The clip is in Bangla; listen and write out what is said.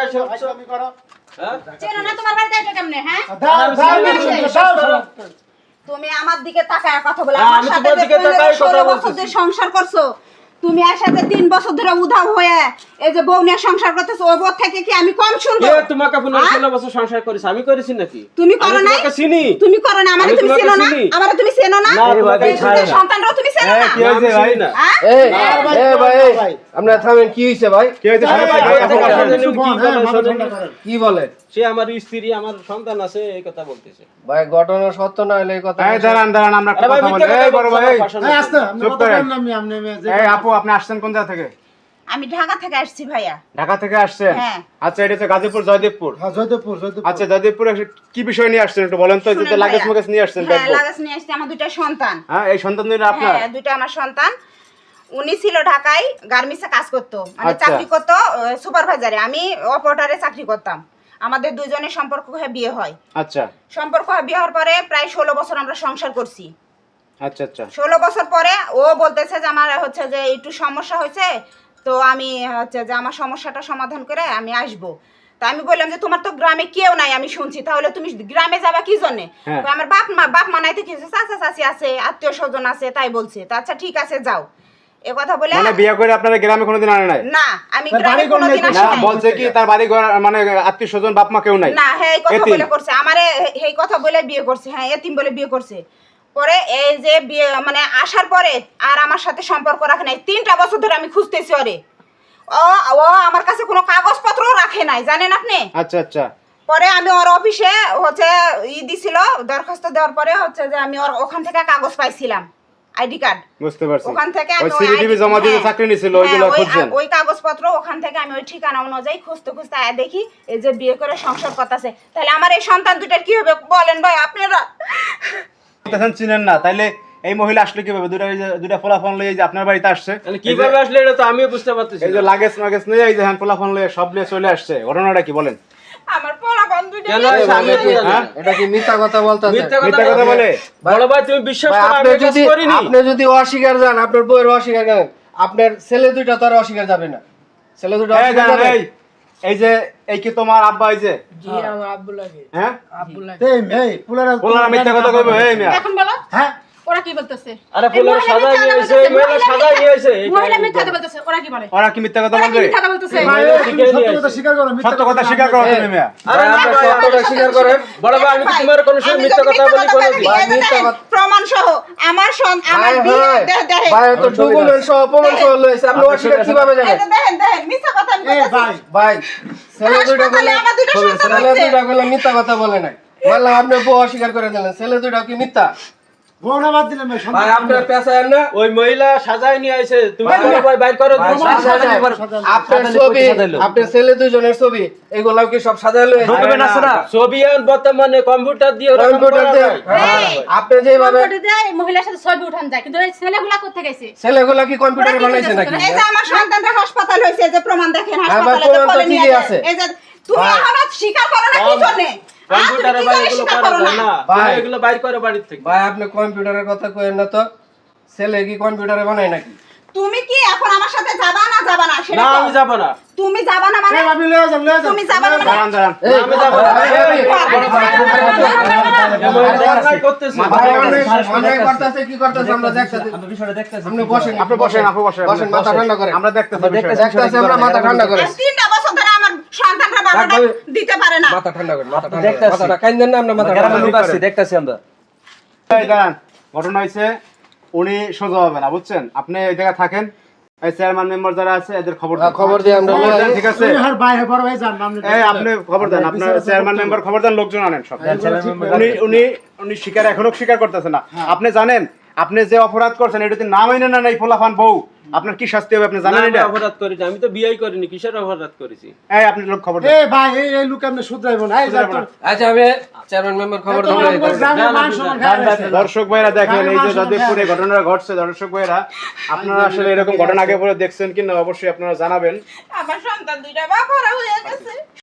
এসে তুমি করো হ্যাঁ চেনো না তোমার বাড়িতে এটা কেমনে হ্যাঁ তুমি আমার দিকে তাকায় কথা বলে হ্যাঁ, আমার আমি সাথে তোমার দিকে তাকায় কথা 16 বছর বলতেছি। ধরে সংসার করছো তুমি এর সাথে 3 বছর ধরে উধাও হয়ে এই যে বউ নিয়ে সংসার করতেছো ওই বউ থেকে কি আমি কম শুনবো কে তোমাকে 16 বছর সংসার করিস আমি করেছি নাকি তুমি করো আমি নাই তোমাকে চিনি তুমি করো না আমারে আমি তুমি তোমাকে চেনো না চিনি। আমারে তুমি চেনো না না, তোমাকে এই ছাড়ে না। সন্তানরাও তুমি চেনো না কি হয়েছে ভাই না হ্যাঁ? এই ভাই, এই ভাই ভাই। আপনারা থামেন কি হইছে ভাই কি হয়েছে আরে ভাই, ভাই, কথা কথা বলেন, বলেন। কি বলে মাথা শোনেন? ঠান্ডা করেন। কি বলে সে আমার স্ত্রী আমার সন্তান আছে এই কথা বলতেছে ভাই ঘটনা সত্য না হলে এই কথা এই দাঁড়ান দাঁড়ান আমরা একটা আরে ভাই কথা বলি মিথ্যা এই কথা বড় বলছো, ভাই আমার ভাষণ এই আস্তে আপনি চুপ কথা করেন। বলেন না আমি এই আপু আপনি আসছেন কোন জায়গা থেকে আমি ঢাকা থেকে আসছি ভাইয়া ঢাকা থেকে আসছেন হ্যাঁ। আচ্ছা এটা হচ্ছে গাজীপুর জয়দেবপুর হ্যাঁ জয়দেবপুর জয়দেবপুর আচ্ছা জয়দেবপুরে কি বিষয় নিয়ে আসছেন একটু বলেন তো শুনেন যেটা লাগেজ ভাইয়া। মুগেজ নিয়ে আসছেন হ্যাঁ দেখবো লাগাস নিয়ে আসছি আমার দুইটা সন্তান হ্যাঁ এই সন্তান দুইটা আপনার হ্যাঁ দুইটা আমার সন্তান উনি ছিল ঢাকায় গার্মেন্টসে কাজ করতো মানে আচ্ছা। চাকরি করতো সুপারভাইজারে আমি অপারেটরে চাকরি করতাম আমাদের দুইজনের সম্পর্ক হয়ে বিয়ে হয় আচ্ছা সম্পর্ক হয়ে বিয়ে হওয়ার পরে প্রায় 16 বছর আমরা সংসার করছি আচ্ছা আচ্ছা 16 বছর পরে ও বলতেছে যে আমার হচ্ছে যে একটু সমস্যা হয়েছে তো আমি হচ্ছে যে আমার সমস্যাটা সমাধান করে আমি আসবো তা আমি বললাম যে তোমার তো গ্রামে কেউ নাই আমি শুনছি তাহলে তুমি গ্রামে যাবা কি জন্য হ্যাঁ। আমার বাপ মা নাই তো কিছু চাচা চাচি আছে আত্মীয় স্বজন আছে তাই বলছে তা আচ্ছা ঠিক আছে যাও এ কথা বলে মানে বিয়ে করে আপনারা গ্রামে কোনোদিন আনে নাই না আমি তার গ্রামে বাড়ি কোন কোনোদিন নাই? আসি না নাই। বলছে কি তার বাড়ি ঘর মানে আত্মীয় স্বজন বাপ মা কেউ নাই না হ্যাঁ এই কথা এতিম। বলে করছে আমারে এই কথা বলে বিয়ে করছে হ্যাঁ এতিম বলে বিয়ে করছে পরে এই যে বিয়ে মানে আসার পরে আর আমার সাথে সম্পর্ক রাখে নাই 3টা বছর ধরে আমি খুঁজতেছি ওরে ও ও আমার কাছে কোনো কাগজপত্রও রাখে নাই জানেন আপনি আচ্ছা আচ্ছা পরে আমি ওর অফিসে হচ্ছে দিছিল দরখাস্ত দেওয়ার পরে হচ্ছে যে আমি ওর ওখান থেকে কাগজ পাইছিলাম আইডি কার্ড বুঝতে পারছি ওখান থেকে ওই আমি ওই সিডিটিভি ID জমা দিতে হ্যাঁ, চাকরি নিছিল হ্যাঁ, ওইগুলো ওই- খুঁজছেন ওই কাগজপত্র ওখান থেকে আমি ওই ঠিকানা অনুযায়ী খুঁজতে খুঁজতে আয়া দেখি এই যে বিয়ে করে সংসার করতেছে তাহলে আমার এই সন্তান দুটার কি হবে বলেন ভাই আপনারা তখন চিনেন না তাইলে এই মহিলা আসলে কিভাবে দুটা ফলাফল লয়ে এই যে আপনার বাড়িতে আসছে তাহলে কিভাবে আসলে এটা তো আমিও বুঝতে পারতেছি এই যে না। লাগেজ মাগেজ নিয়ে এই যে হ্যাঁ ফলাফল লয়ে সব নিয়ে চলে আসছে ঘটনাটা কি বলেন আমার পোলাপান দুইটা কেন বিয়ে এই করে আমি নিয়ে কি গেছে। হ্যাঁ? এটা কি মিথ্যা কথা বলতেছে মিথ্যা মিথ্যা কথা বলে বড় ভাই তুমি বিশ্বাস ভাই, করো আমি আপনি এই কাজ যদি করিনি আপনি যদি অস্বীকার যান আপনার বউয়ের অস্বীকার করেন আপনার ছেলে দুইটা তো আর অস্বীকার যাবে না ছেলে দুটো এই অস্বীকার দাঁড়ান, যাবে এই যে এই কি তোমার আব্বা এই যে জি আমার আব্বু লাগে হ্যাঁ আব্বু লাগে এই পুলারা বললাম মিথ্যা কথা কইবো এই মিয়া এখন বলো হ্যাঁ ওরা কি বলতেছে আরে ফুলের সাদা নিয়ে আইছে মেয়ের সাদা নিয়ে আইছে মহিলা মিথ্যা কথা বলতেছে ওরা কি বলে ওরা কি মিথ্যা কথা ওরা কি বলবে মিথ্যা কথা বলতেছে ভাই, মহিলা তুমি শিখিয়ে সত্য নিয়ে কথা আসছে। স্বীকার করো সত্য কথা স্বীকার করো তুমি মিয়া আরে না আপনি ভাই, সত্যটা স্বীকার করেন বড় ভাই আমি কি তোমার কোনো সময় আমি মিথ্যা যদি কথা বলি কোনোদিন ভাই, মিথ্যা কথা- প্রমাণ সহ আমার আমার ভাই, বিয়ে ভাই, দেখেন ভাই তো ডকুমেন্ট সহ প্রমাণ সহ লইছে আপনি অস্বীকার কিভাবে যাবেন দেখেন মিথ্যা কথা আমি এই ভাই ভাই ছেলে দুইটা হাসপাতালে বলে আমার দুইটা সন্তান ছেলে হয়েছে। দুইটা বলে মিথ্যা কথা বলে নাই বললাম আপনি বউ অস্বীকার করে দিলেন ছেলে দুইটা কি মিথ্যা বউটা বাদ দিলাম ভাই, ভাই সন্তান আপনার পেশায় না ওই মহিলা সাজায় নিয়ে আইছে তুমি ভাই, বড় ভাই বাইর করো ভাই, তুমি সাজায় নাই। আপনার ছবি আপনার ছেলে দুইজনের ছবি এগুলা কি সব সাজায় লই ঢুকবে না সেটা। ছবি এখন বর্তমানে কম্পিউটার দিয়ে ওরকম কম্পিউটার করা দিয়ে যায়। হ্যাঁ, আপনি যেভাবে মহিলার সাথে ছবি উঠান যায় কিন্তু এই ছেলেগুলা কোথা গেছে ছেলেগুলা কি কম্পিউটারে বানাইছে নাকি এই যে আমার সন্তানটা হাসপাতাল হয়েছে যে প্রমাণ দেখেন ভাই, হাসপাতালে প্রমাণ তো বলে নিয়ে ঠিকই যায়। আছে। এই যে তুমি ভাই। এখনো স্বীকার করো না কি জন্য কম্পিউটারে ভাই এগুলো করা যায় না ভাই। তুমি এগুলো বাইর করো বাড়ির থেকে ভাই আপনি কম্পিউটারের কথা কইেন না তো ছেলে কি কম্পিউটারে বানায় নাকি তুমি কি এখন আমার সাথে যাবা না সেটা না কও। আমি যাব না তুমি যাবা না মানে এই ভাবি লয়ে যান তুমি যাবা না মানে দাঁড়ান দাঁড়ান এই, আমি যাবো না। ভাই, অন্যায় করতেছে ভাই, অন্যায় করতেছে, কি করতেছে আমরা দেখতেছি। আপনি বসেন, আপনি বসেন আপু বসেন বসেন, মাথা ঠান্ডা করেন। আমরা দেখতেছি দেখতেছি আমরা, মাথা ঠান্ডা করেন। আর 3টা বছর ধরে আমার সন্তানরা বাবাটা দিতে পারে না মাথা ঠান্ডা করেন, মাথা ঠান্ডা করেন। মাথাটা কাইন্দেন না, আমরা মাথা ঠান্ডা করেন। দেখতাছি আমরা এই দাঁড়ান ঘটনা হয়েছে উনি সোজা হবে না বুঝছেন আপনি এই জায়গায় থাকেন এই চেয়ারম্যান মেম্বার যারা আছে এদের খবর দেন। খবর দিয়ে আমরা খবর লই দেন, আই। ঠিক আছে এই হার ভাই বড় ভাই জান আপনি এই আপনি খবর দেন আপনার চেয়ারম্যান মেম্বার খবর দেন লোকজন আনেন সব উনি উনি উনি স্বীকার এখনো স্বীকার করতেছে না আপনি জানেন আপনি যে অপরাধ করছেন এটা যদি না মাইনে না নাই ফলাফান বউ আপনার কি শাস্তি হবে আপনি না, জানেন আমি এটা অপরাধ করেছি আমি তো বিয়েই করিনি কিসের অপরাধ করেছি এই আপনি লোক খবর দেন এই ভাই এই লোক আপনি শুধরাইবো না এই যা শুধরাইবো না। আচ্ছা আমি চেয়ারম্যান মেম্বার খবর দেবো মান সম্মান খারাপ হয়েছে। দর্শক ভাইরা দেখেন এই যে গ্রামের যাদবপুরে মানুষ ঘটনাটা ঘটছে দর্শক ভাইরা আপনারা আসলে এরকম ঘটনা আগে পরে দেখছেন কিনা অবশ্যই আপনারা জানাবেন আমার সন্তান দুইটা বাবারা হয়ে গেছে